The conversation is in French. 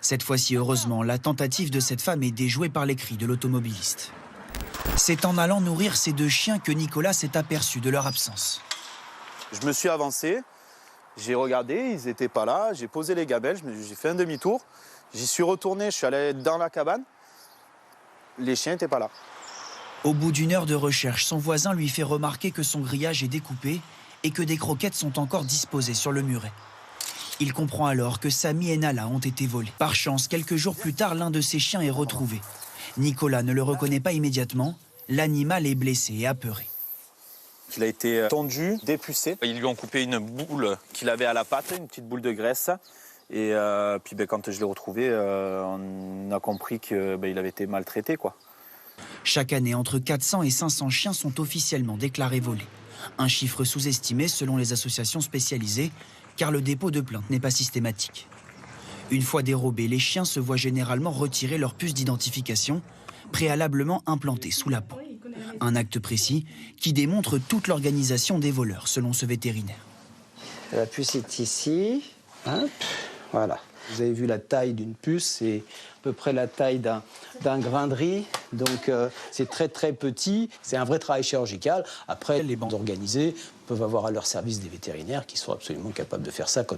Cette fois-ci, heureusement, la tentative de cette femme est déjouée par les cris de l'automobiliste. C'est en allant nourrir ces deux chiens que Nicolas s'est aperçu de leur absence. Je me suis avancé, j'ai regardé, ils n'étaient pas là, j'ai posé les gabelles, j'ai fait un demi-tour, j'y suis retourné, je suis allé dans la cabane, les chiens n'étaient pas là. Au bout d'une heure de recherche, son voisin lui fait remarquer que son grillage est découpé et que des croquettes sont encore disposées sur le muret. Il comprend alors que Samy et Nala ont été volés. Par chance, quelques jours plus tard, l'un de ses chiens est retrouvé. Nicolas ne le reconnaît pas immédiatement. L'animal est blessé et apeuré. Il a été tondu, dépucé. Ils lui ont coupé une boule qu'il avait à la patte, une petite boule de graisse. Et puis quand je l'ai retrouvé, on a compris qu'il avait été maltraité, quoi. Chaque année, entre 400 et 500 chiens sont officiellement déclarés volés. Un chiffre sous-estimé selon les associations spécialisées, car le dépôt de plainte n'est pas systématique. Une fois dérobés, les chiens se voient généralement retirer leur puce d'identification, préalablement implantée sous la peau. Un acte précis qui démontre toute l'organisation des voleurs, selon ce vétérinaire. La puce est ici. Hop, voilà. Vous avez vu la taille d'une puce, c'est à peu près la taille d'un grain de riz. Donc c'est très très petit, c'est un vrai travail chirurgical. Après, les bandes organisées peuvent avoir à leur service des vétérinaires qui sont absolument capables de faire ça quand